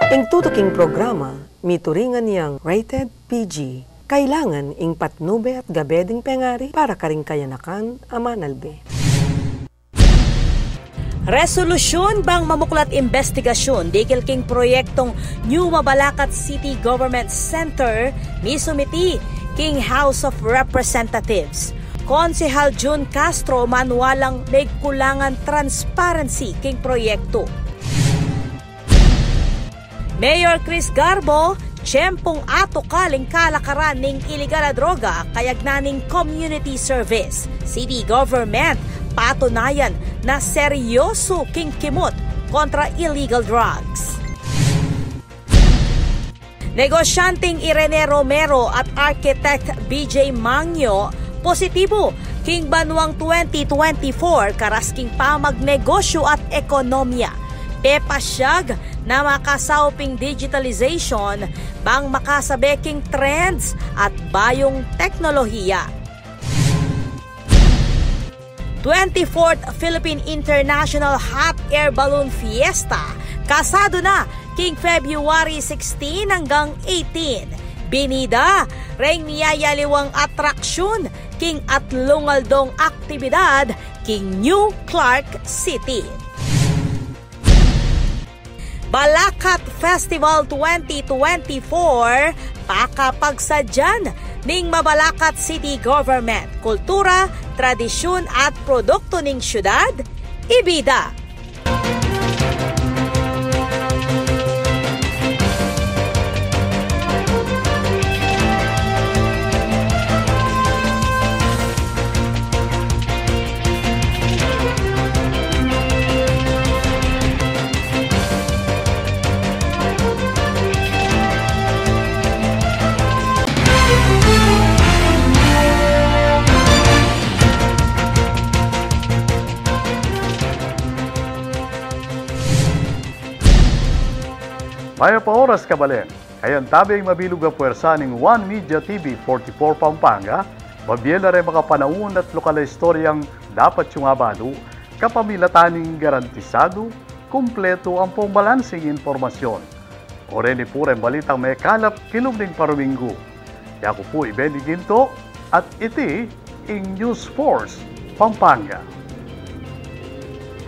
Ing tutuking programa, mituringan niyang rated PG. Kailangan ing patnube at gabeding pengari para karing kayanakan amanalbe. Resolusyon bang mamuklat investigasyon digil king proyektong New Mabalacat City Government Center misumiti king House of Representatives. Konsehal June Castro manualang may kulangan transparency king proyekto. Mayor Chris Garbo, tiyempong ato kaling kalakaran ning iligal na droga kayagnaning community service. City government patunayan na seryoso king kimot kontra illegal drugs. Negosyanteng Irene Romero at architect BJ Mangyo positibo king banwang 2024 karasking pamagnegosyo at ekonomiya. Pepasyag na makasawping digitalization bang makasabeking trends at bayong teknolohiya. 24th Philippine International Hot Air Balloon Fiesta kasado na king February 16 hanggang 18. Binida, reng niyayaliwang atraksyon king atlungaldong aktibidad king New Clark City. Balacat Festival 2024 pakapagsadyan ning Mabalacat City Government, kultura, tradisyon at produkto ning syudad, ibida. Mayo pa oras kabalen, ayan tabing mabilog ang puwersa ng One Media TV 44 Pampanga, mabiyela rin makapanahon at lokal na istoryang dapat yung abalo, kapamilataning garantisado, kumpleto ang pong balansing informasyon. O rin po rin balitang may kalap kilumning paruminggo. Yaku po Benny Ginto at iti ing News Force Pampanga.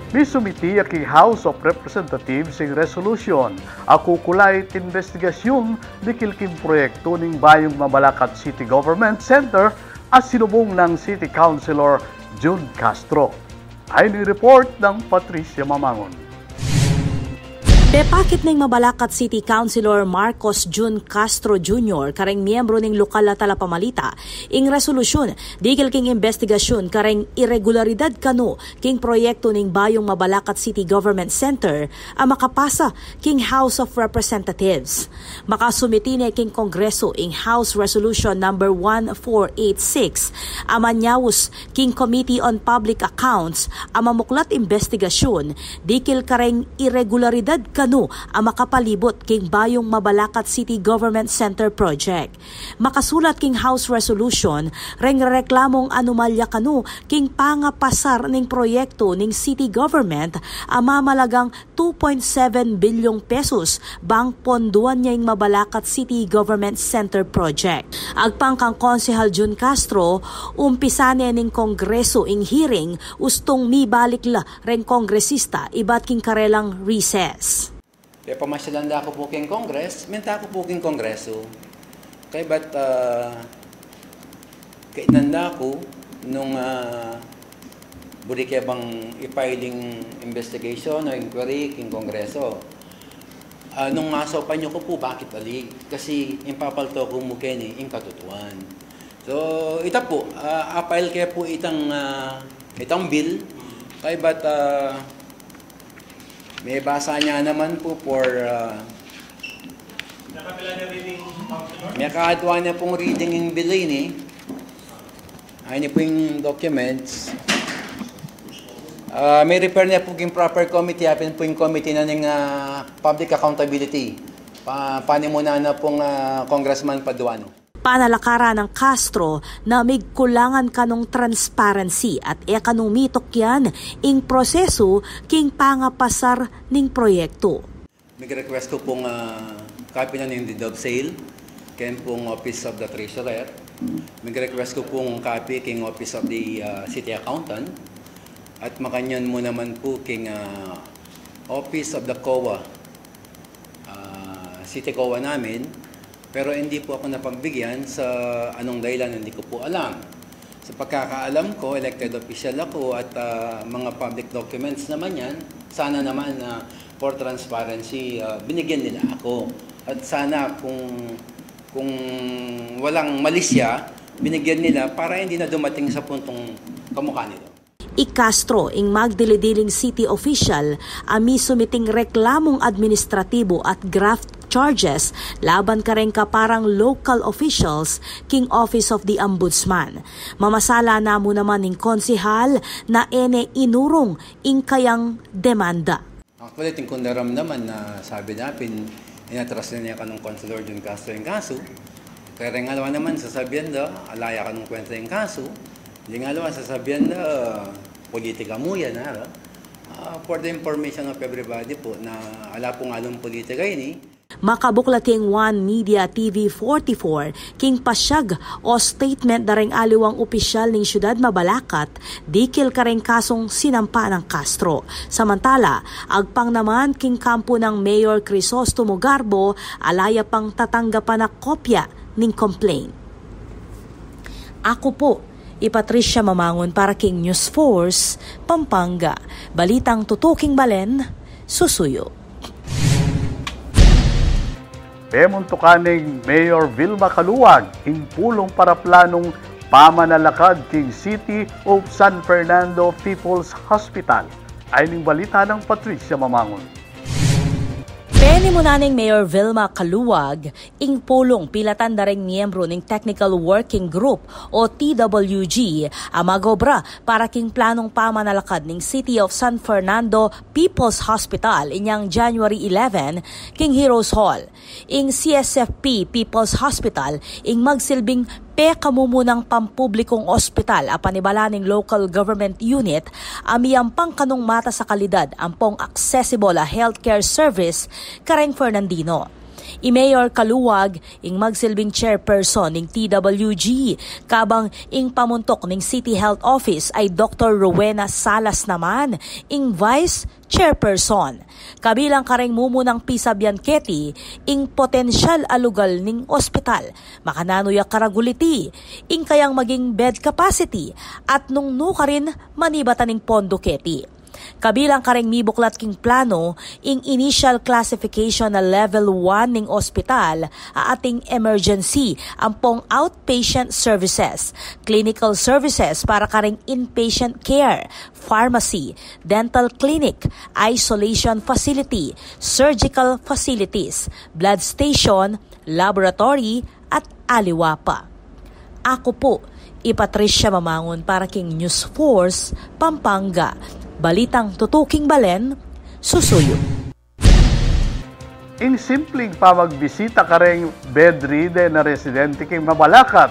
Misumiti ang House of Representatives ng resolution ako kulay investigasyon di kilking proyekto ng Bayong Mabalacat City Government Center at sinubong ng City Councilor June Castro. Ay ni report ng Patricia Mamangon. Pepakit ng Mabalacat City Councilor Marcos June Castro Jr. kareng miyembro ng lokal na talapamalita ing resolusyon digil king investigasyon kareng irregularidad kano king proyekto ng Bayong Mabalacat City Government Center ang makapasa king House of Representatives. Makasumiti ni king Kongreso ing House Resolution number 1486 amanyawos king Committee on Public Accounts ang mamuklat investigasyon digil kareng irregularidad kano ang makapalibot king Bayong Mabalacat City Government Center Project. Makasulat king House Resolution reng reklamong anomalya kano king pangapasar ning proyekto ning City Government ang mamalagang 2.7 bilyong pesos bang ponduan niya ing Mabalacat City Government Center Project. Agpang kang Konsehal June Castro, umpisane ning Kongreso ing hearing ustong mibalik la reng kongresista ibat king karelang recess. Kaya pamasyalanda ako po king Congress, menta ako po king Kongreso. Kaya ba't kainanda ko nung budi kaya bang ipiling investigation o inquiry king Kongreso. Nung masopan nyo ko po, bakit ali? Kasi impapalto ko mo kini, yung katutuan. So, ita po, apile kaya po itang bill, kaya ba't may basa niya naman po for may kaadwa niya pong reading yung bill ni. Ay niya po yung documents. May repair niya po yung proper committee. Happen po yung committee na ng public accountability. Paano mo na pong Congressman Paduano. Panalakara ng Castro na may kulangan kanong transparency at ekonomitok yan ing proseso king pangapasar ning proyekto. Mag-request ko pong copy ng deed of sale, ken pong Office of the Treasurer. Mag-request ko pong copy king Office of the City Accountant. At makanyan mo naman po king Office of the COA, City COA namin. Pero hindi po ako napagbigyan sa anong dahilan, hindi ko po alam. Sa pagkakaalam ko, elected official ako at mga public documents naman yan. Sana naman for transparency, binigyan nila ako. At sana kung walang malisya, binigyan nila para hindi na dumating sa puntong kamukha nila. Castro, ing magdilidiling city official, ami sumiting reklamong administratibo at graft charges laban kareng kaparang local officials king Office of the Ombudsman. Mamasala na mo naman ning konsihal na ene inurong ing kayang demanda. Actually, tingkong naman na sabi natin, inatras na niya ka ng Councilor June Castro yung kaso. Kaya rin alawa naman sasabihan na, alaya ka ng kwenta yung kaso. Hindi nga alawa sasabihan na, politika mo yan. For the information of everybody po, na ala pong along politika yun eh. Makabuklating One Media TV 44 king pasyag o statement dareng aliwang opisyal ning syudad Mabalacat dikil kareng kasong sinampa ng Castro. Samantala, agpang naman king kampo ng Mayor Crisostomo Garbo alaya pang tatanggapan na kopya ning complaint. Ako po, Patricia Mamangon para king News Force, Pampanga. Balitang tutuking balen, susuyo. Pemuntukaning Mayor Vilma Caluag, ing pulong para planong pamanalakad king City of San Fernando People's Hospital. Ay ning balita ng Patricia Mamangon. Peni mo naning Mayor Vilma Caluag, ing pulong pilatan dareng miyembro ng Technical Working Group o TWG, amagobra para king planong pamanalakad ng City of San Fernando People's Hospital inyang January 11, king Heroes Hall. Ing CSFP People's Hospital, ing magsilbing pekamumunang pampublikong ospital apanibala ng local government unit amiyang pangkanong mata sa kalidad ampong accessible a healthcare service kareng Fernandino. Mayor Caluag ing magsilbing chairperson ng TWG kabang ing pamuntok ng City Health Office ay Dr. Rowena Salas naman ing vice chairperson. Kabilang kareng mumunang pisabyan keti ing potensyal alugal ning ospital makananuya karaguliti ing kayang maging bed capacity at nung nuka rin manibatan ning pondo keti. Kabilang kareng mibuklat king plano ing initial classification na level 1 ning ospital ating emergency ampong outpatient services, clinical services para kareng inpatient care, pharmacy, dental clinic, isolation facility, surgical facilities, blood station, laboratory at aliwa pa. Ako po, Patricia Mamangon para king News Force, Pampanga. Balitang tutuking balen, susuyo. In simpleng pamagbisita kareng bedridden na residente king Mabalacat,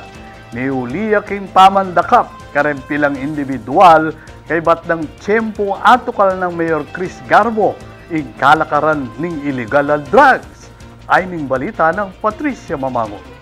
ni uliya king pamandakap kareng pilang individual kay batang tiyempo atukal ng Mayor Chris Garbo ing kalakaran ning illegal drugs. Ay ning balita ng Patricia Mamangon.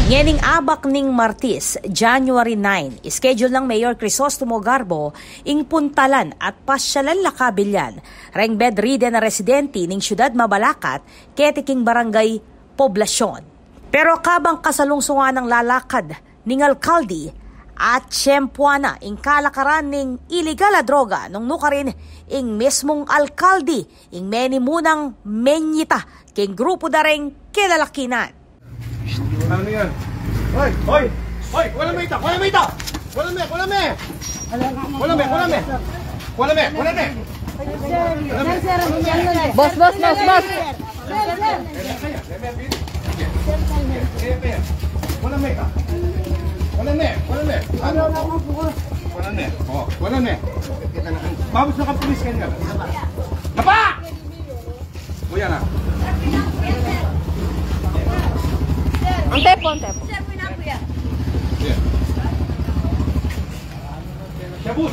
Ngening abak ning Martes, January 9, schedule ng Mayor Crisostomo Garbo ing puntalan at pasyalan lakabilyan reng bedridden na residente ning syudad Mabalacat ketiking barangay Poblasyon. Pero kabang kasalungsungan ng lalakad ning alkalde at tiyempuana ing kalakaran ning illegal a droga nung nukarin ing mismong alkalde ing meni munang menyita king grupo dareng kilalakinan. Ano yan? Hoy! Hoy! Hoy! Wala may ita! Wala may ita! Wala me! Wala me! Wala me! Wala me! Wala me! Wala me! Boss! Wala me! Wala me! Wala me! Ano? Wala me! Oh, wala me! Babos na kapulis ka niya. Lapa! Kuya na. Ang tepo. Shabu!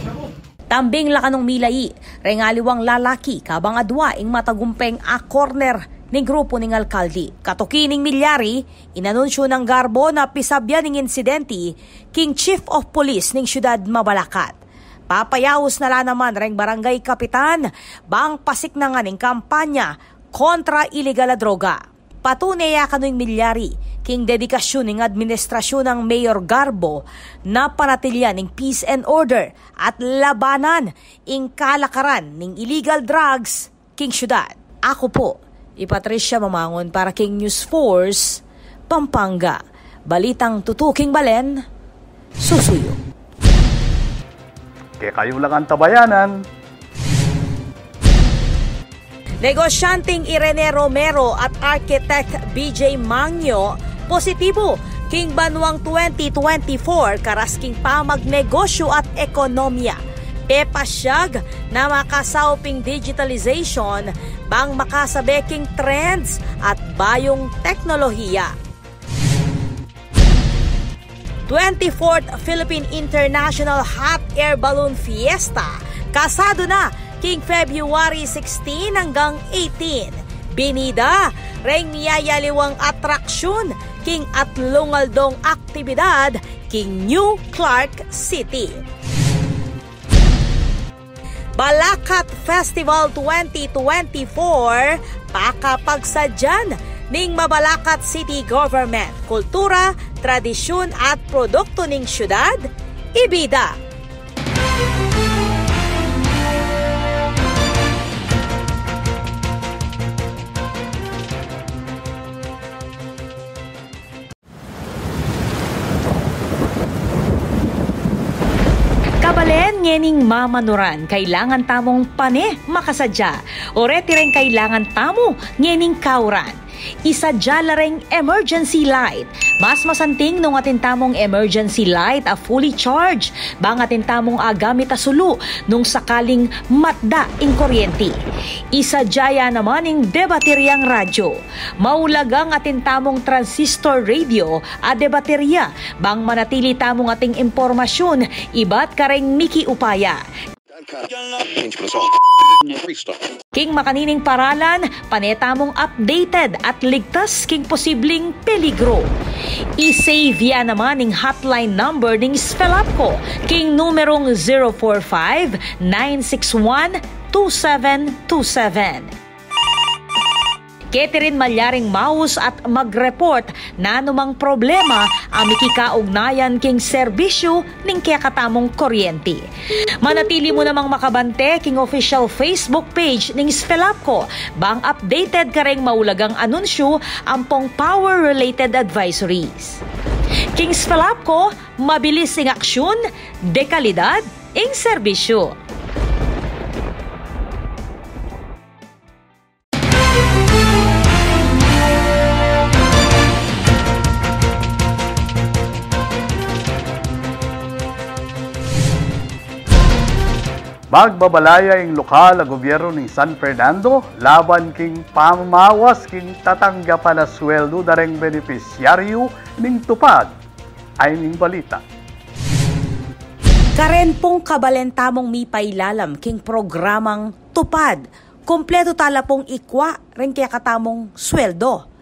Tambing lakanong milai, Rengaliwang lalaki kabang adwa ing matagumpeng a corner ning grupo ning alkalde. Katukining milyari, inanunsyo ng Garbo na pisabya ning insidente king Chief of Police ning syudad Mabalacat. Papayawos na la naman reng barangay kapitan bang pasik na nga ning kampanya kontra ilegal na droga. Patunay kano'y milyari king dedikasyon ning administrasyon ng Mayor Garbo na panatilyan ning peace and order at labanan ing kalakaran ning illegal drugs king syudad. Ako po, Patricia Mamangon para king News Force, Pampanga. Balitang tutuking balen, susuyo. Kaya kayo lang ang tabayanan. Negosyanteng Irene Romero at architect BJ Mangyo, positibo king Banwang 2024 karasking pamagnegosyo at ekonomiya. Pepasyag na makasauping digitalization bang makasabeking trends at bayong teknolohiya. 24th Philippine International Hot Air Balloon Fiesta kasado na king February 16 hanggang 18. Binida, reng niyayaliwang atraksyon king atlungaldong aktibidad king New Clark City. Balacat Festival 2024 pakapagsadyan ning Mabalacat City Government, kultura, tradisyon at produkto ning syudad, ibida. Kabalen ngening mamanuran, kailangan tamong pane makasadya. Oreti rin kailangan tamo ngening kauran. Isadya lareng emergency light. Mas masanting nung atin tamong emergency light a fully charged. Bang atin tamong agamit a sulu nung sakaling matda ing kuryente. Isadya naman ing debateryang radyo. Maulagang atin tamong transistor radio a debaterya. Bang manatili tamong ating impormasyon, ibat kareng Miki Upaya. King makanining paralan, panetamong updated at ligtas king posibleng peligro. I-save ya naman ning hotline number ning Sfelapco, king numerong 045-961-2727. Catherine malyaring maus at mag-report na anumang problema ang mikikaugnayan king serbisyo ning kaya katamong kuryente. Manatili mo namang makabante king official Facebook page ning Sfelapco bang updated kareng maulagang anunsyo ampong power-related advisories. King Sfelapco, mabilis ing aksyon, dekalidad ing serbisyo. Magbabalaya ang lokal na gobyerno ng San Fernando laban king pamawas king tatanggapan na sweldo dareng benepisyaryo ning tupad ay ning balita. Karen pong kabalentamong mipailalam king programang tupad. Kompleto tala pong ikwa rin kaya katamong sweldo.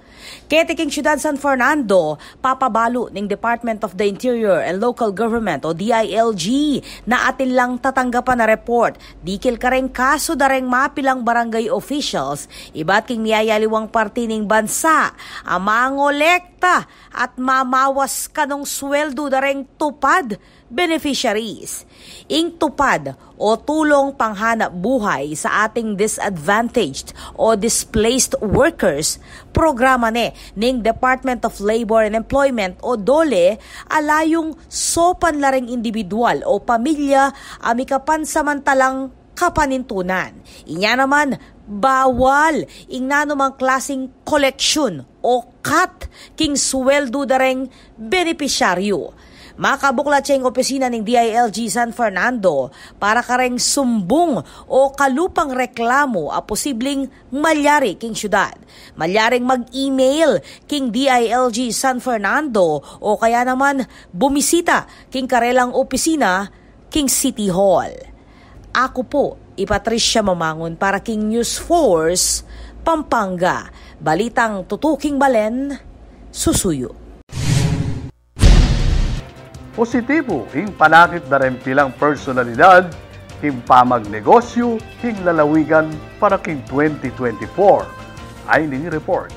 Kete king Syudad San Fernando, papabalo ning Department of the Interior and Local Government o DILG na atin lang tatanggapan na report. Dikil kareng kaso dareng mapilang barangay officials, iba't king niyayaliwang parte ning bansa, ang mangolekta at mamawas kanong sweldo dareng tupad beneficiaries. Ing tupad o tulong panghanap buhay sa ating disadvantaged o displaced workers, programa ning Department of Labor and Employment o DOLE alayong sopan laring individual o pamilya amikapansamantalang kapanintunan. Inya naman, bawal ing nanumang klaseng koleksyon o cut king sweldo dareng benepisyaryo. Makabuklat siya yung opisina ng DILG San Fernando para kareng sumbong o kalupang reklamo a posibleng malyari king syudad. Malyaring mag-email king DILG San Fernando o kaya naman bumisita king karelang opisina king City Hall. Ako po, Patricia Mamangon para King News Force, Pampanga. Balitang tutuking balen, susuyo. Positibo, ing panakit na rin pilang personalidad, king pamagnegosyo, king lalawigan para king 2024. Ay ning report.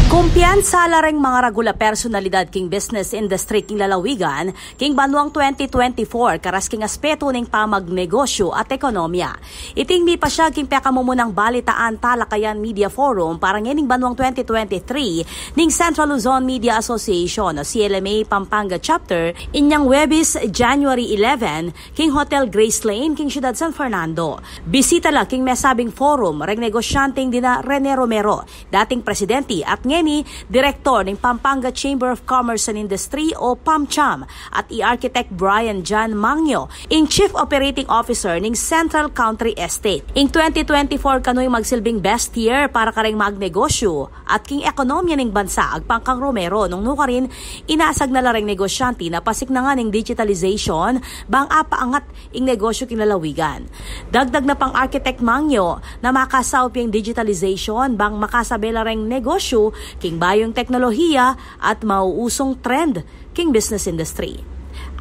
Kumpiyansa la ring mga ragula personalidad king business industry king lalawigan king banwang 2024 karas king aspeto ning pamagnegosyo at ekonomiya. Iting mi pa siya king pekamumunang balitaan talakayan media forum para ngening banwang 2023 ning Central Luzon Media Association o CLMA Pampanga Chapter inyang Webis January 11 king Hotel Grace Lane king Ciudad San Fernando. Bisita la king mesabing forum ring negosyanteng dina Rene Romero, dating presidente at ni Direktor ng Pampanga Chamber of Commerce and Industry o PAMCHAM at i-Architect Brian John Mangyo, ing Chief Operating Officer ng Central Country Estate. Ing 2024 kano'y magsilbing best year para karing magnegosyo at king ekonomiya ng bansa agpangkang Romero nung nukarin inasag na laring negosyante na pasik na nga ng digitalization bang apaangat ing negosyo king lalawigan. Dagdag na pang Architect Mangyo na makasawp yung digitalization bang makasabela ring negosyo king bayong teknolohiya at mauusong trend king business industry.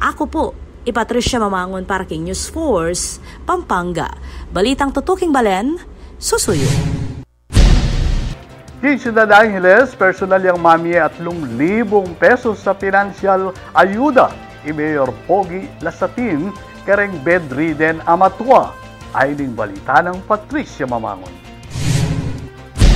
Ako po, Patricia Mamangon para King News Force, Pampanga. Balitang tutuking balen, susuyo. King Ciudad Angeles, personal yang mami at 3,000 pesos sa financial ayuda. Mayor Pogi Lasatin, kareng bedridden amatua. Ay ning balita ng Patricia Mamangon.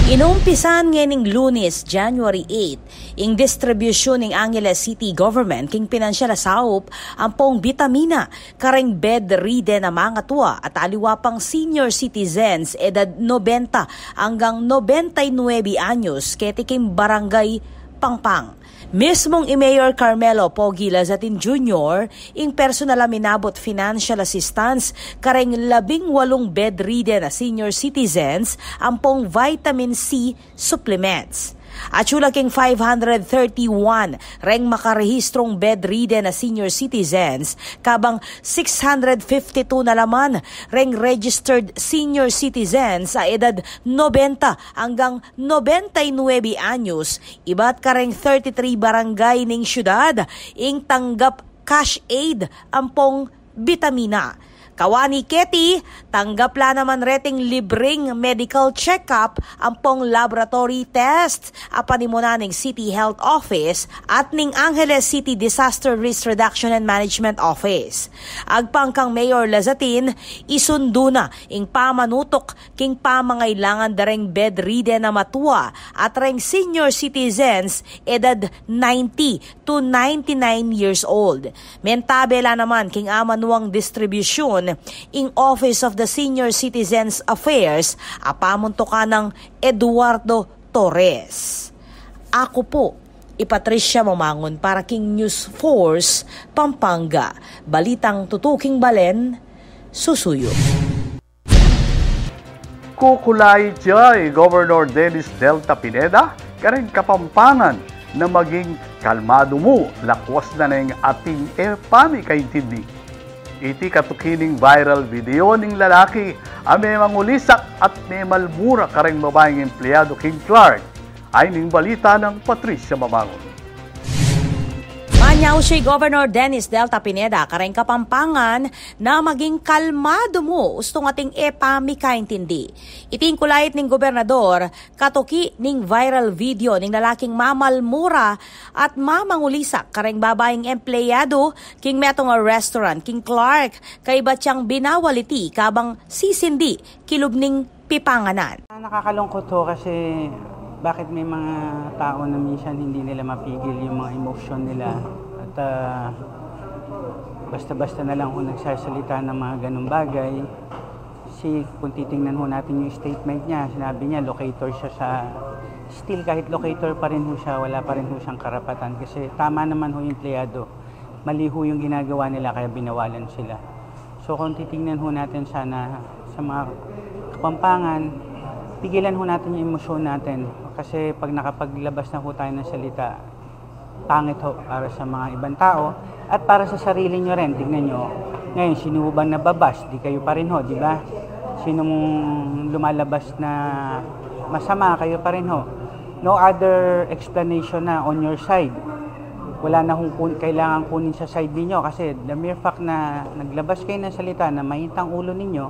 Inumpisan ngening Lunes, January 8, ing distribusyon ng Angeles City Government king pinansyal asaup ang pong bitamina kareng bedridden na mga tuwa at aliwapang senior citizens edad 90 hanggang 99 anyos ketikim barangay Pangpang. Mismong Mayor Carmelo Pogi Lazatin Jr. ing personal minabot financial assistance kareng 18 bedridden na senior citizens ang pong vitamin C supplements. At sula king 531 reng makarehistrong bedridden na senior citizens kabang 652 na laman reng registered senior citizens sa edad 90 hanggang 99 anyos. Iba't kareng 33 barangay ning syudad ing tanggap cash aid ang pong bitamina. Kawani Keti, tanggap la naman reting libreng medical check-up ang pong laboratory test apanimuna ng City Health Office at ning Angeles City Disaster Risk Reduction and Management Office. Agpangkang Mayor Lazatin, isundo na ing pamanutok king pamangailangan dareng bedridden na matuwa at reng senior citizens edad 90 to 99 years old. Mentabela naman king amanuang distribusyon ing Office of the Senior Citizens Affairs apamuntokan ng Eduardo Torres. Ako po, Patricia Mamangon para King News Force, Pampanga. Balitang tutuking balen, susuyo. Kukulay jay Governor Dennis Delta Pineda, kareng Kapampangan na maging kalmado mo, lakwas na ng ating pami kaintindi. Iti katukining viral video ning lalaki ame mangulisak at may malmura kareng babaeng empleyado King Clark ay ning balita ng Patricia Mamangon. Manyaw si Governor Dennis Delta Pineda kareng Kapampangan na maging kalmado mo ustong ating pami kaintindi. Iting kulayit ning gobernador katuki ning viral video ning lalaking mamalmura at mamangulisak kareng babaeng empleyado king metong a restaurant King Clark kay batyang binawaliti kabang sisindi kilubning pipanganan. Nakakalungkot ho kasi bakit may mga tao na minsan hindi nila mapigil yung mga emosyon nila at basta-basta na lang kung nagsasalita ng mga ganung bagay. Kasi kung titingnan ho natin yung statement niya, sinabi niya locator siya sa, still kahit locator pa rin ho siya, wala pa rin ho siyang karapatan kasi tama naman ho yung empleyado. Mali ho yung ginagawa nila kaya binawalan sila. So kung titingnan ho natin sana sa mga Kapampangan, pigilan ho natin yung emosyon natin kasi pag nakapaglabas na ho tayo ng salita, pangit ho para sa mga ibang tao at para sa sarili nyo rin. Tignan nyo, ngayon sino bang nababas? Di kayo pa rin ho, di ba? Sino mong lumalabas na masama, kayo pa rin ho. No other explanation na on your side. Wala na kung kailangan kunin sa side ninyo kasi the mere fact na naglabas kayo ng salita na mahintang ulo ninyo,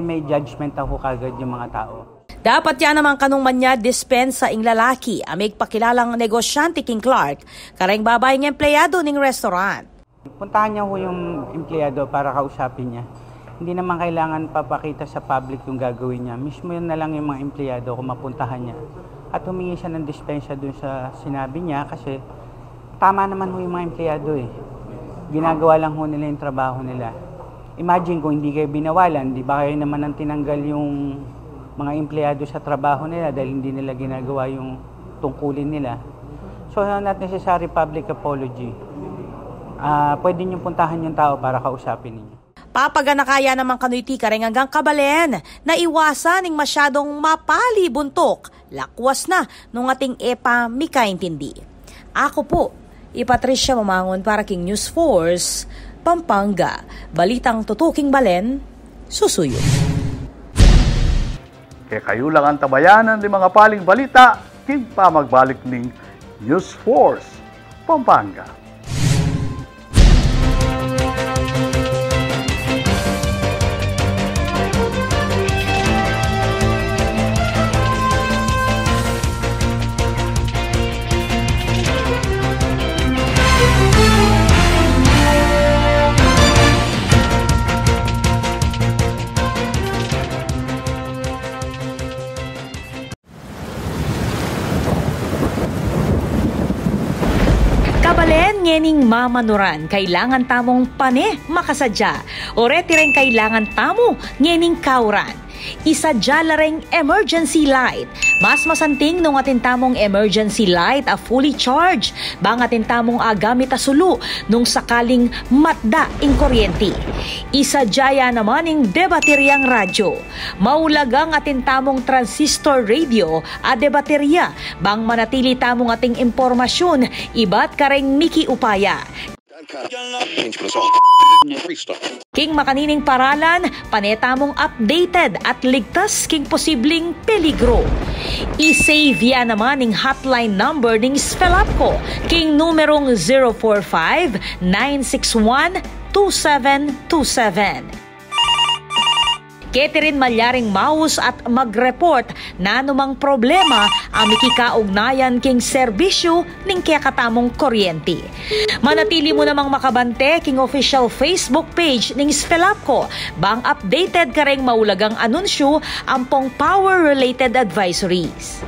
may judgment ako kagad yung mga tao. Dapat yan naman kanong manya dispensa ing lalaki amig pakilalang negosyante King Clark, kareng babay ng empleyado ning restaurant. Puntahan niya ho yung empleyado para kausapin niya. Hindi naman kailangan papakita sa public yung gagawin niya. Mismo yun na lang yung mga empleyado kung mapuntahan niya. At humingi siya ng dispensa dun sa sinabi niya kasi tama naman ho yung mga empleyado eh. Ginagawa lang ho nila yung trabaho nila. Imagine kung hindi kayo binawalan, di ba kayo naman ang tinanggal yung mga empleyado sa trabaho nila dahil hindi nila ginagawa yung tungkulin nila. So not necessary public apology. Pwede nyo puntahan yung tao para kausapin ninyo. Papaganakaya naman kanuyti kareng hanggang kabalen na iwasan ng masyadong mapali buntok. Lakwas na nung ating EPA mikaintindi. Ako po, Patricia Mamangon para King News Force, Pampanga. Balitang tutuking balen, susuyo. Kaya kayo lang ang tabayanan ng mga paling balita, king pa magbalik ng News Force, Pampanga. Kabalen ngening mamanuran, kailangan tamong pane makasadya. Oreti rin kailangan tamo ngening kauran. Isadya lareng emergency light. Mas masanting nung atin tamong emergency light a fully charged. Bang atin tamong agamit a sulu nung sakaling matda ing kuryente. Isadya naman ing debateryang radyo. Maulagang atin tamong transistor radio a debaterya. Bang manatili tamong ating impormasyon, iba't kareng miki upaya. King makanining paralan, panetamong updated at ligtas king posibleng peligro. I-save yan naman ning hotline number ning Spelapco, king numerong 045-961-2727. Keterin malyaring maus at mag-report na anumang problema ang mikikaugnayan king serbisyo ning kakatamong kuryente. Manatili mo namang makabante king official Facebook page ning Spelapco bang updated ka ring maulagang anunsyo ampong power-related advisories.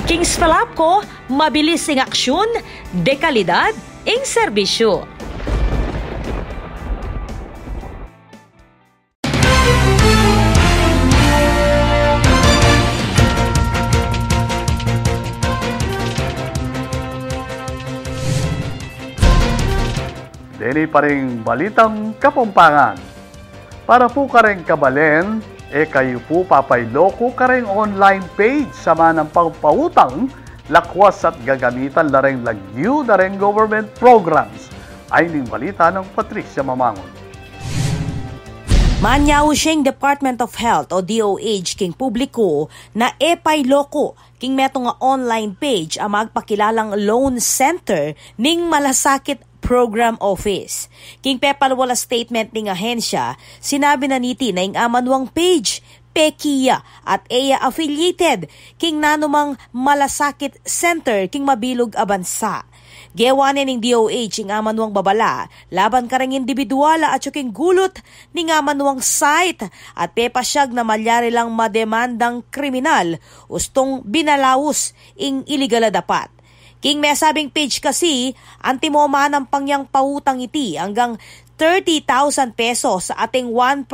King Spelapco, mabilis ing aksyon, dekalidad ing serbisyo. Dili pa rin balitang Kapampangan. Para po ka rin kabalen, kayo po papayloko ka rin online page sama ng pangpautang, lakwas at gagamitan na rin lagyu na rin government programs. Ay ning balita ng Patricia Mamangon. Manyaw siyang Department of Health o DOH king publiko na payloko king meto nga online page ang magpakilalang loan center ning malasakit Program Office. King pepalwala statement ning ahensya, sinabi na niti na ing amanwang page, Pekia at EA affiliated king nanumang malasakit center king mabilog a bansa. Gewanin ning DOH ing amanwang babala, laban karang individuala at king gulot ning amanwang site at pepasyag na malyari lang mademandang kriminal ustong binalawos ing iligal dapat. King may sabing page kasi, antimoman ang pangyang pautang iti hanggang 30,000 pesos sa ating 1%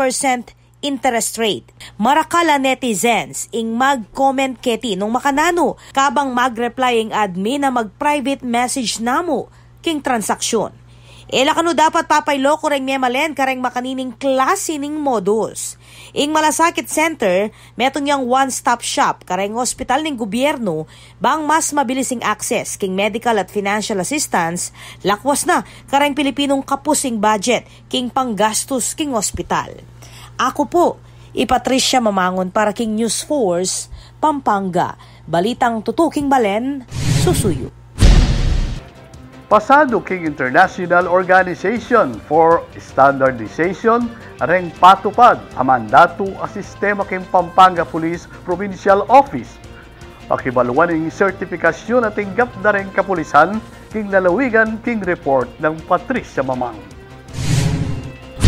interest rate. Marakala netizens ing mag-comment keti nung makanano kabang mag-reply ing admin na mag-private message namo king transaksyon. Kano dapat papayloko ring memalen kareng makanining klase ning modus. Ing Malasakit Center, metong yang one-stop shop kareng hospital ning gobyerno bang mas mabilising access king medical at financial assistance, lakwas na kareng Pilipinong kapusing budget king panggastos king hospital. Ako po, Patricia Mamangon para king News Force, Pampanga. Balitang tutuking balen, susuyo. Pasado king International Organization for Standardization reng patupad ang mandato a sistema king Pampanga Police Provincial Office. Pakibaluan ng sertifikasyon at tinggap na rin kapulisan king lalawigan king report ng Patricia Mamangon.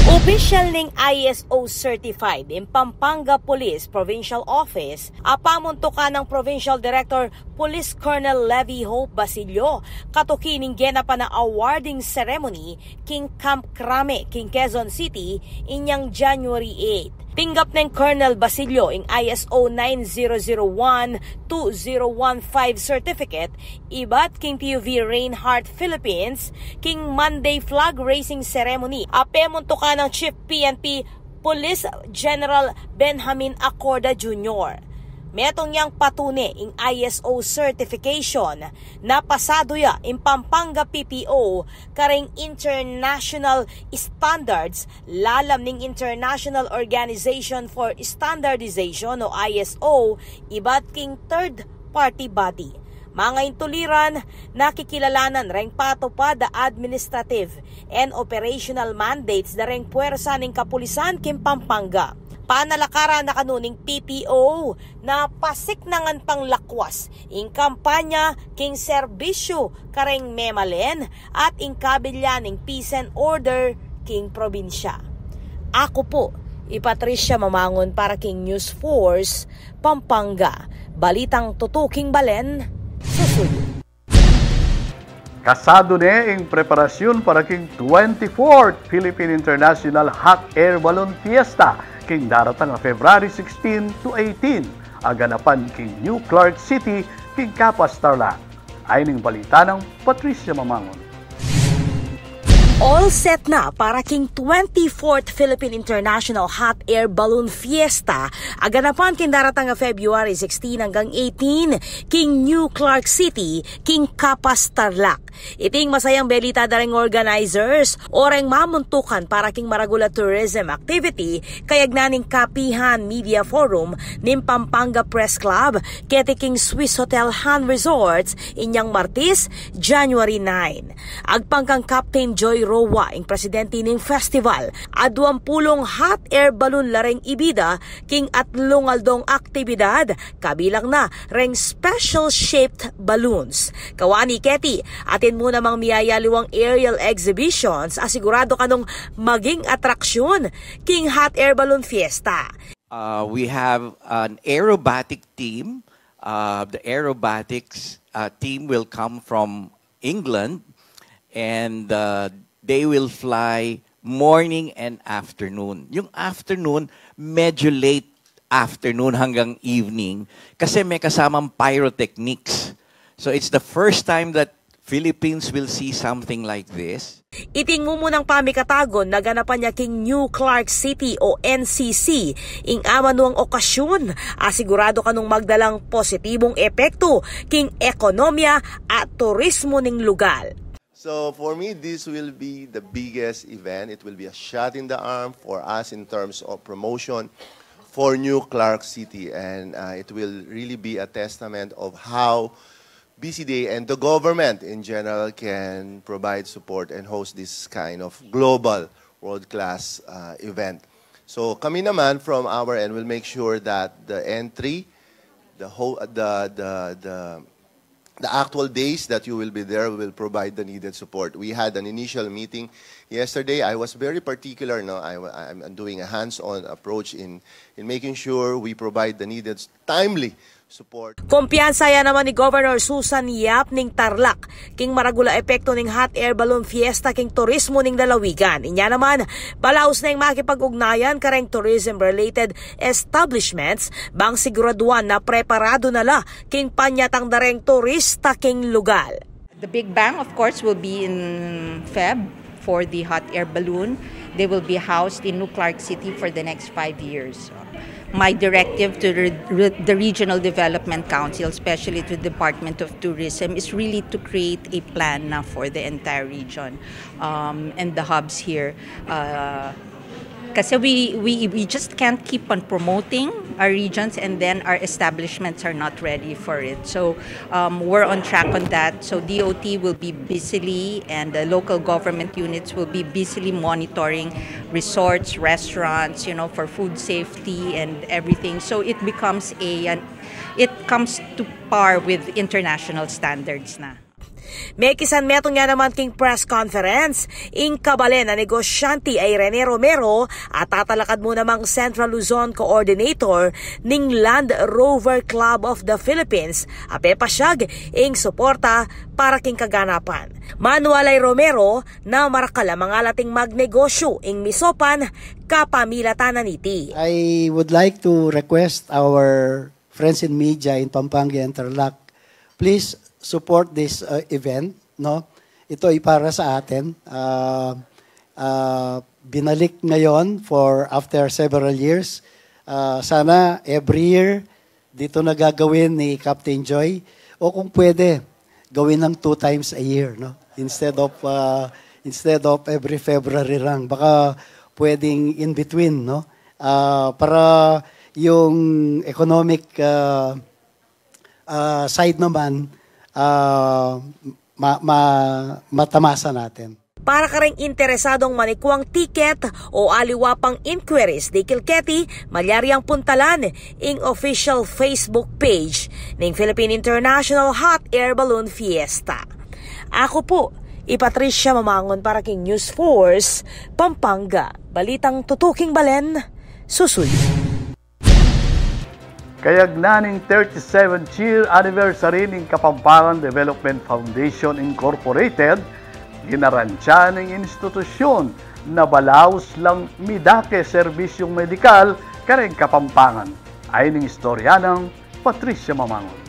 Official ning ISO certified in Pampanga Police Provincial Office, apamuntukan ng Provincial Director Police Colonel Levy Hope Basilio, katukining genapan na awarding ceremony king Camp Crame, king Quezon City, inyang January 8. Tinggap ng Colonel Basilio ing ISO 9001-2015 certificate, ibat king PUV Reinhardt Philippines, king Monday flag raising ceremony, apemuntukan ng Chief PNP Police General Benjamin Acorda Jr. Metong yang patune ing ISO certification na pasado ya in Pampanga PPO kareng international standards lalam ning International Organization for Standardization o ISO ibat king third party body. Mga intuliran, nakikilalanan reng patupad da administrative and operational mandates da reng puwersa ning kapulisan king Pampanga. Panalakaran na kanuning PPO na pasik nangan pang lakwas ing kampanya king serbisyo kareng memalen at ing kabilyan ning peace and order king probinsya. Ako po, Patricia Mamangon para king News Force, Pampanga. Balitang tutuking balen, susunod. Kasado ne ing preparasyon para king 24th Philippine International Hot Air Balloon Fiesta king daratang February 16 to 18 aganapan king New Clark City king Capas Tarlac. Ay ning balita ng Patricia Mamangon. All set na para king 24th Philippine International Hot Air Balloon Fiesta aganapan king daratang February 16 hanggang 18 king New Clark City king Capas Tarlac. Iting masayang belita daring organizers oreng mamuntukan para king maragula tourism activity kayag naning Kapihan Media Forum nim Pampanga Press Club kete king Swiss Hotel Han Resorts inyang Martis, January 9. Agpangkang Captain Joy Rowa ing presidente ning festival, aduampulong hot air balloon lareng ibida king atlungaldong aktibidad kabilang na reng special shaped balloons. Kawani Keti, atin muna mang miyayaliwang aerial exhibitions asigurado kanong maging atraksyon king hot air balloon fiesta. We have an aerobatic team. The aerobatics team will come from England and they will fly morning and afternoon. Yung afternoon, medyo late afternoon hanggang evening kasi may kasamang pyrotechnics. So it's the first time that Philippines will see something like this. Iting mumunang pamikatagon na ganapan niya king New Clark City o NCC ing amanuang okasyon asigurado kanong magdalang positibong epekto king ekonomiya at turismo ning lugar. So for me, this will be the biggest event. It will be a shot in the arm for us in terms of promotion for New Clark City, and it will really be a testament of how BCDA and the government in general can provide support and host this kind of global world-class event. So kami naman from our end will make sure that the entry, the actual days that you will be there will provide the needed support. We had an initial meeting yesterday. I was very particular. No, I'm doing a hands-on approach in making sure we provide the needed timely support. Kumpiyansa yan naman ni Governor Susan Yap ning Tarlac king maragula epekto ning hot air balloon fiesta king turismo ning lalawigan. Inya naman balaos na yung makipag-ugnayan kareng tourism-related establishments bang siguraduan na preparado nala king panyatang dareng turista king lugar. The big bang, of course, will be in for the hot air balloon. They will be housed in New Clark City for the next 5 years. My directive to the Regional Development Council, especially to the Department of Tourism, is really to create a plan now for the entire region and the hubs here. Kasi we just can't keep on promoting our regions and then our establishments are not ready for it. So we're on track on that. So DOT will be busily and the local government units will be busily monitoring resorts, restaurants, for food safety and everything. So it becomes it comes to par with international standards na. May kisan metong nga naman king press conference, ing kabalen na negosyante ay Rene Romero at tatalakad mo namang Central Luzon Coordinator ning Land Rover Club of the Philippines, ape pasyag ing suporta para king kaganapan. Manualay Romero na marakala mga lating magnegosyo ing misopan kapamilatanan iti. I would like to request our friends in media in Pampanga and Tarlac, please support this event, no? Ito ay para sa atin. Binalik ngayon for after several years. Sana every year dito na gagawin ni Captain Joy, o kung pwede gawin ng 2 times a year, no? Instead of every February lang. Baka pwedeng in between, no? Para yung economic side naman matamasa natin. Para ka rin interesadong manikuang ticket o aliwapang inquiries di Kilketi, malyari ang puntalan ing official Facebook page ng Philippine International Hot Air Balloon Fiesta. Ako po, Patricia Mamangon para king News Force, Pampanga. Balitang tutuking balen, susunod. Kayagnaning 37th year anniversary ng Kapampangan Development Foundation Incorporated, ginaransya ng institusyon na balaos lang midake serbisyong medikal kareng Kapampangan. Ay ng istorya ng Patricia Mamangon.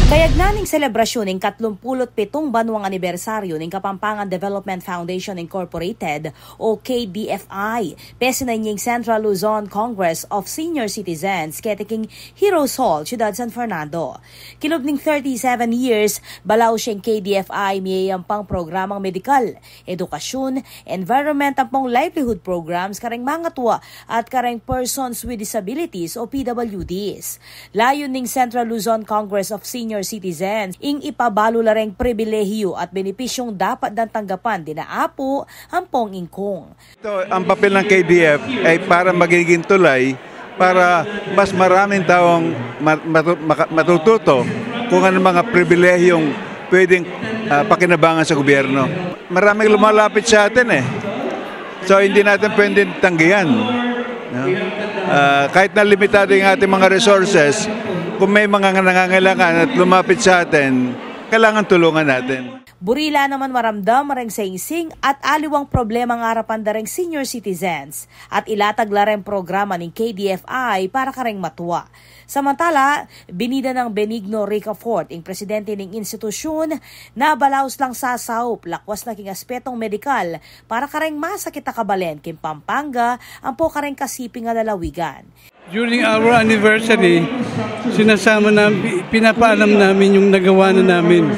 Kayagnaning selebrasyon ng 37 banwang anibersaryo ng Kapampangan Development Foundation Incorporated o KDFI, pesinanying Central Luzon Congress of Senior Citizens ketiking Heroes Hall, Ciudad San Fernando. Kilubning 37 years, balaw siyang KDFI miyayampang programang medikal, edukasyon, environment pong livelihood programs kareng mga tuwa at kareng persons with disabilities o PWDs. Layon ng Central Luzon Congress of Senior Citizens ing ipabalo lareng pribilehiyo at benepisyong dapat dan tanggapan dinaapo ang pong ingkong. Ito, ang papel ng KDF ay para magiging tulay para mas maraming taong matututo kung ano mga pribilehiyong pwedeng pakinabangan sa gobyerno. Maraming lumalapit sa atin So hindi natin pwedeng tanggihan. Kahit na limitado yung ating mga resources, kung may mga nangangailangan at lumapit sa atin, kailangan tulungan natin. Burila naman maramdam marang saing-sing at aliwang problema ng harapan dareng senior citizens at ilatag lareng programa ng KDFI para kareng matuwa. Samantala, binida ng Benigno Ricafort, ang presidente ng institusyon, na balaos lang sasaup, lakwas na king aspetong medikal para kareng masakit na kabalen kim Pampanga ang po kareng kasiping nga lalawigan. During our anniversary, sinasama namin, pinapaalam namin yung nagawa na namin,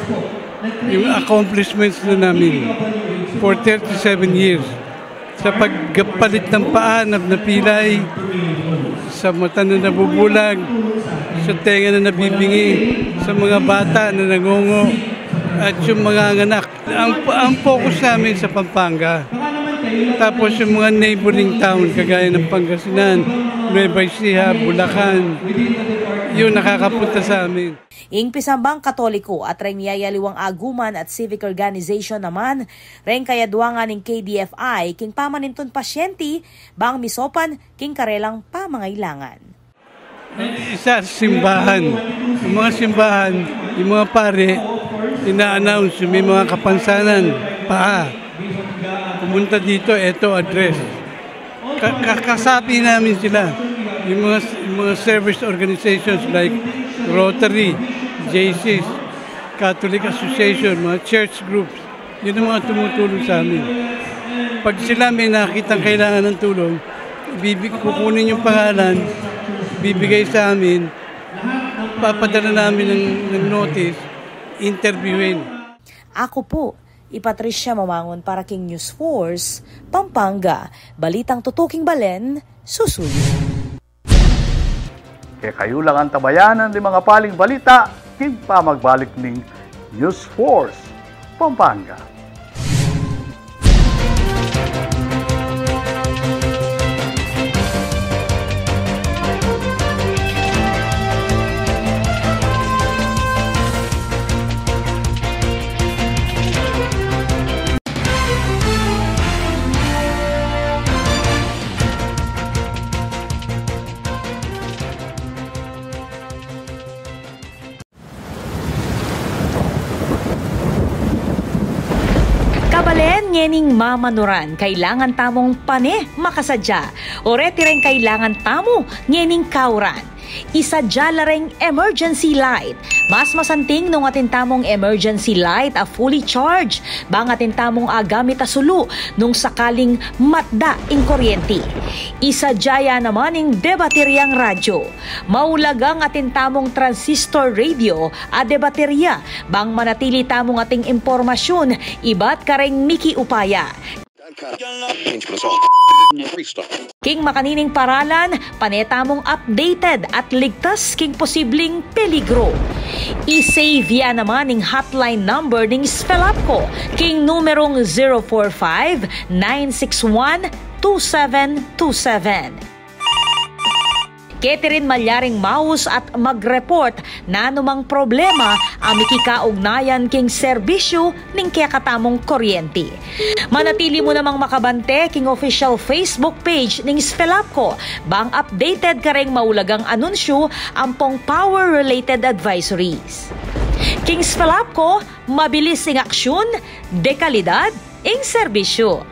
yung accomplishments na namin for 37 years. Sa pagpalit ng paa na napilay, sa mata na nabubulag, sa tenga na nabibingi, sa mga bata na nangungo, at yung mga anak. Ang focus namin sa Pampanga. Tapos yung mga neighboring town, kagaya ng Pangasinan, Nueva Ecija, Bulacan, yun nakakapunta sa amin. Ing pisambang Katoliko at ring yayaliwang aguman at civic organization naman, ring kayadwangan ng KDFI king pamaninton pasyente, bang misopan king karelang pamangailangan. Isa simbahan. Yung mga simbahan, yung mga pare, ina-announce may mga kapansanan, paa. Pumunta dito, eto address. Kakasabi namin sila. Yung mga service organizations like Rotary, JCs, Catholic Association, mga church groups, Yun ang mga tumutulong sa amin. Pag sila may nakitang kailangan ng tulong, kukunin yung pangalan, bibigay sa amin, papadala namin ng notice, interviewin. Ako po, Patricia Mamangon para King News Force, Pampanga. Balitang tutuking balen, susuyo. Kaya kayo lang ang tabayanan ng mga paling balita, king pa magbalik ng News Force, Pampanga. Kabalen, ngening mamanuran, kailangan tamong pane makasadya. O reti rin kailangan tamo, ngening kauran. Isadya lareng emergency light. Mas masanting nung atin tamong emergency light a fully charged. Bang atin tamong agamit a sulu nung sakaling matda ing kuryente. Isadya naman ing debateryang radyo. Maulagang atin tamong transistor radio a debaterya. Bang manatili tamong ating impormasyon, iba't kareng Miki Upaya. King makanining paralan, panetamong updated at ligtas king posibleng peligro. I-save ya naman ning hotline number ning Spelapco, king numerong 045-961-2727. Catherine Malyaring Maus at mag-report na anumang problema ang mikikaugnayan king serbisyo ning kaya katamong kuryente. Manatili mo namang makabante king official Facebook page ning Spelapco bang updated ka ring maulagang anunsyo ampong power-related advisories. King Spelapco, mabilis ing aksyon, dekalidad ing serbisyo.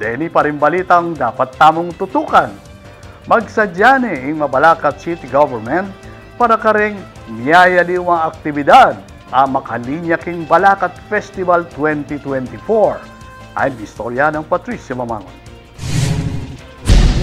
Deni pa rin balitang dapat tamong tutukan. Magsadya ni ang Mabalacat City Government para kareng niyayaliwang aktibidad ang makalinya king Balacat Festival 2024. Ay istorya ng Patricia Mamangon.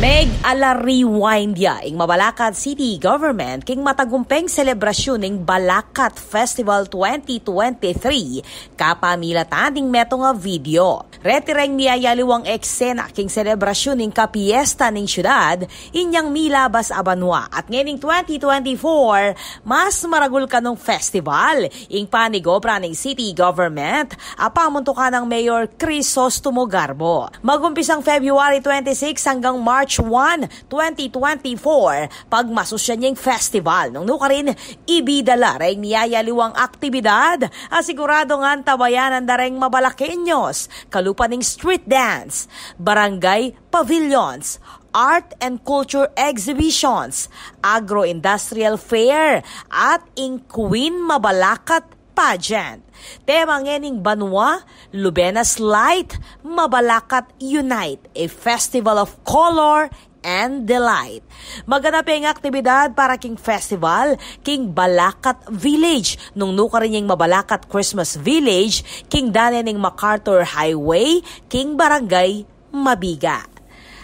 Meg ala rewind ya ing Mabalacat City Government king matagumpeng selebrasyon ing Balacat Festival 2023 kapamilatan ning meto nga video. Retireng niyayaliwang eksena king selebrasyon ning kapiesta ning syudad inyang milabas a banwa at ngening 2024 mas maragul kanong festival ing panigobra ning City Government apamuntukan ng Mayor Crisostomo Garbo. Magumpisang February 26 hanggang March 1, 2024, pagmasusya niyang festival. Nung nukarin, ibidala rin niyayaliwang aktibidad, asigurado nga tabayanan na rin Mabalaqueños, kalupaning street dance, barangay pavilions, art and culture exhibitions, agro-industrial fair, at ing Queen Mabalacat pageant. Tema ngening Banwa, Lubenas Light, Mabalacat Unite, a festival of color and delight. Maganaping aktibidad para king festival, king Balacat Village, nung nuka rin yung Mabalacat Christmas Village, king danening MacArthur Highway, king Barangay Mabiga.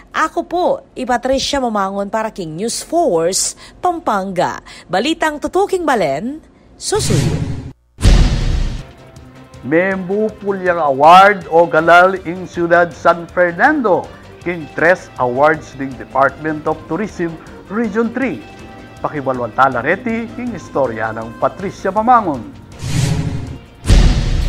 Ako po, Patricia Mamangon para King News Force, Pampanga. Balitang tutuking balen, susuyo. Membu Pulyang Award o galal in Ciudad San Fernando, king 3 awards ng Department of Tourism Region 3. Pakibalwan talareti, king istorya ng Patricia Mamangon.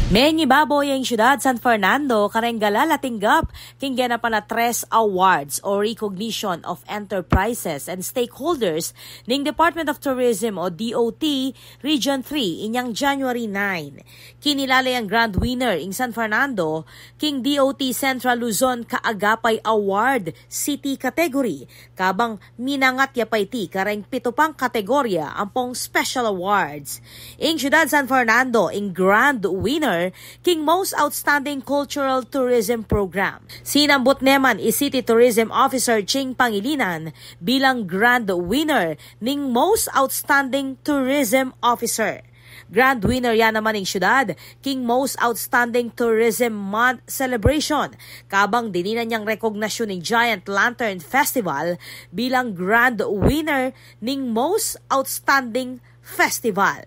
Mengi baboy ang Ciudad San Fernando karenggalala tinggap king ganapan na 3 awards o recognition of enterprises and stakeholders ning Department of Tourism o DOT Region 3 inyang January 9. Kinilala ang grand winner ing San Fernando king DOT Central Luzon Kaagapay Award City Category kabang minangat yapayti kareng 7 pang kategorya ampong special awards. Ing Ciudad San Fernando ing grand winner winner king Most Outstanding Cultural Tourism Program. Sinambot naman City Tourism Officer Ching Pangilinan bilang grand winner ning Most Outstanding Tourism Officer. Grand winner yan naman ng syudad, king Most Outstanding Tourism Month Celebration. Kabang dininan niyang rekognasyon ng Giant Lantern Festival bilang grand winner ng Most Outstanding Festival.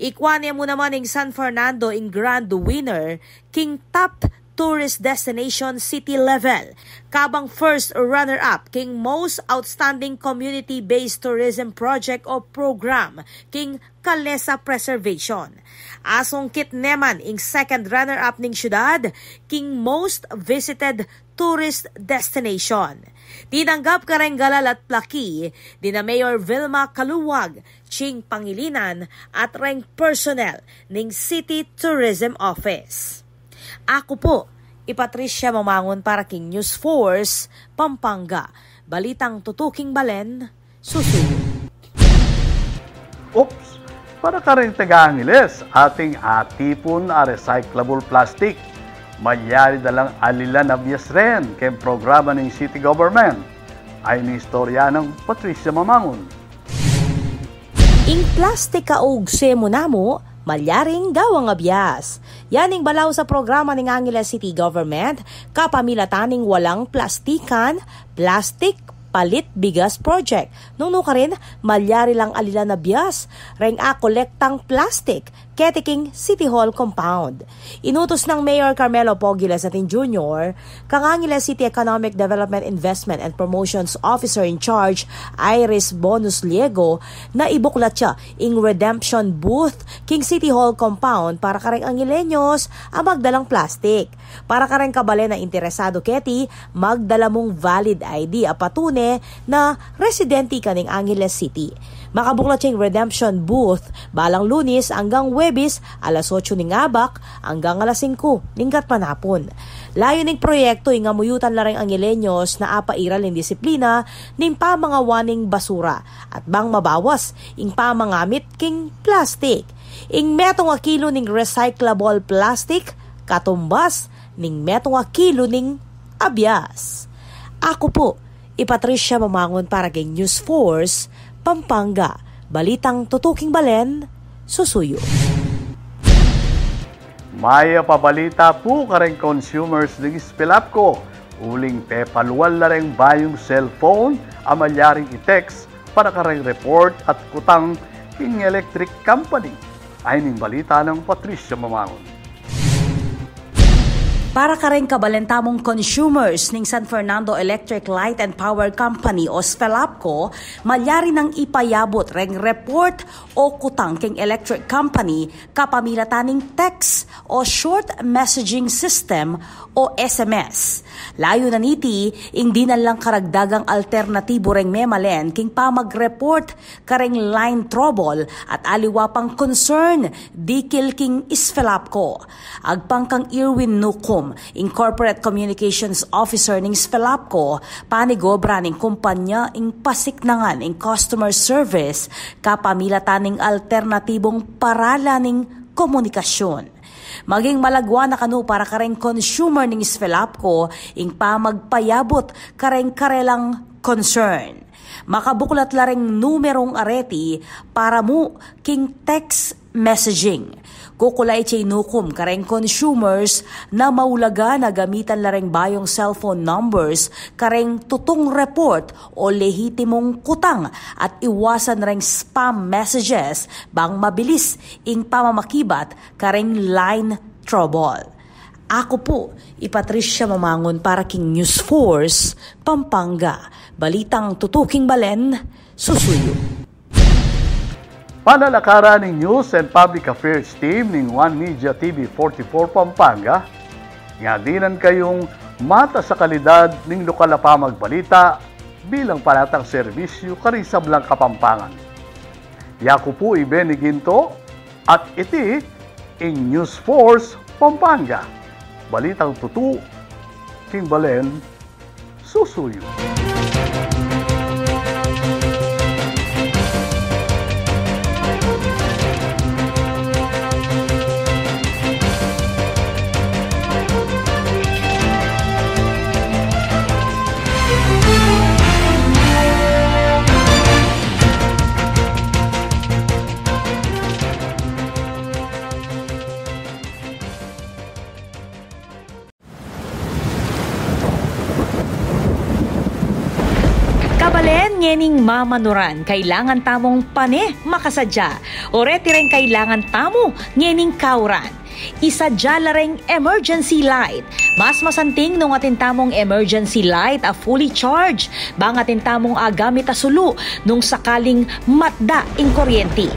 Ikwania mo naman ng San Fernando in grand winner, king Top Tourist Destination City Level. Kabang first runner-up, king Most Outstanding Community-Based Tourism Project o Program, king Calesa Preservation. Asongkit naman ing second runner-up ning syudad, king Most Visited Tourist Destination. Tinanggap ka rin galal at plaki din na Mayor Vilma Kaluwag, Ching Pangilinan at rank personnel ning City Tourism Office. Ako po, Patricia Mamangon para King News Force, Pampanga. Balitang tutuking balen, susunod. Oops! Para ka rin taga-Angeles, ating atipon a recyclable plastic. Mayari dalang alila na bias rin kay programa ng city government. Ay ni istorya ng Patricia Mamangon. Ing plastic kaugse mo na mo, malyaring gawang abiyas. Yaning balaw sa programa ng Angeles City Government, kapamilataning walang plastikan, plastic palit bigas project. Nung ka rin, malyari lang alila na biyas, reng kolektang plastic, ketiking City Hall compound. Inutos ng Mayor Carmelo Pogiles atin Jr., kang Angeles City Economic Development Investment and Promotions Officer in Charge, Iris Bonus Liego, na ibuklat siya ing redemption booth king City Hall compound para kareng Angelenyos ang magdalang plastic. Para kareng kabale na interesado keti, magdala mong valid ID apatune na residente ka ng Angeles City. Makabuklat siyang redemption booth balang Lunes hanggang Webis alas 8 ng abak hanggang alas 5 ng gatmanapon. Layo ng proyekto yung amuyutan larang Angelenyos na apairal ng disiplina ng pamangawaning basura at bang mabawas yung pamangamit king plastic. Ing metong kilo ng recyclable plastic katumbas ng metong kilo ng abyas. Ako po, Patricia Mamangon para kay News Force, Pampanga. Balitang tutuking balen, susuyo. Maya pabalita po kareng consumers ng Spelapco. Uling pepaluwal na rin bayong cellphone amalyaring i-text para kareng report at kutang king electric company. Ay ning balita ng Patricia Mamangon. Para ka rin kabalentamong consumers ng San Fernando Electric Light and Power Company o Spelapco, malyari ng ipayabot reng report o kutang king electric company kapamilataning text o short messaging system o SMS. Layo na niti, hindi na lang karagdagang alternatibo reng memalen king pa mag-report kareng line trouble at aliwa pang concern dikil king Spelapco. Agpang kang Irwin Nucom, Corporate Communications Officer ng Spelapco, panigobra ng kumpanya ing pasiknangan ing customer service kapamilatan ng alternatibong parala ng komunikasyon. Maging malagwa na kanu para kareng consumer ng Spelapco ing pamagpayabot kareng karelang concern. Makabuklat lareng numerong areti para mo king text messaging. Kukulay chay nukum kareng consumers na maulaga na gamitan lareng bayong cellphone numbers kareng tutong report o lehitimong kutang at iwasan reng spam messages bang mabilis ing pamamakibat kareng line trouble. Ako po, Patricia Mamangon para king News Force, Pampanga. Balitang tutuking balen, susuyo. Panalakaran ng News and Public Affairs Team ng One Media TV 44 Pampanga, nga dinan kayong mata sa kalidad ng lokal na pamagbalita bilang panatang serbisyo karisablang Kapampangan. Yaku po Benny Ginto at iti in News Force Pampanga. Balitang tutu, king balen, susuyo. ngening mamanuran kailangan tamong pane makasadya. Oreti rin kailangan tamo ngening kauran. Isadya lareng emergency light. Mas masanting nung atin tamong emergency light a fully charged. Bang atin tamong agamit a sulu nung sakaling matda ing kuryente.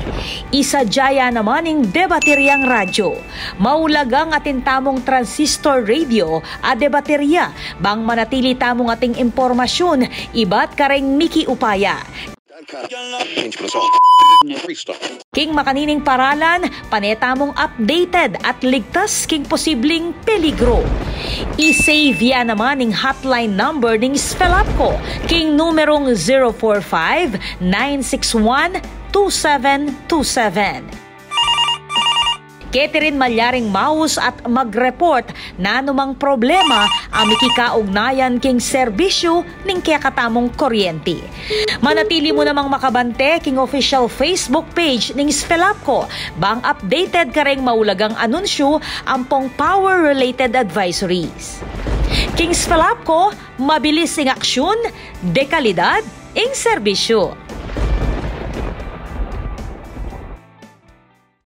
Isadya naman ing debateryang radyo. Maulagang atin tamong transistor radio a debaterya. Bang manatili tamong ating impormasyon, iba't kareng miki upaya. King makanining paralan, panetamong updated at ligtas king posibleng peligro. I-save ya naman ning hotline number ning Sfelapco, king numerong 045-961-2727. Ketirin malyaring maus at mag-report na anumang problema ang mikikaugnayan king serbisyo ning kakatamong kuryente. Manatili mo namang makabante king official Facebook page ning Sfelapco bang updated ka ring maulagang anunsyo ampong power-related advisories. King Sfelapco, mabilis ing aksyon, dekalidad ing serbisyo.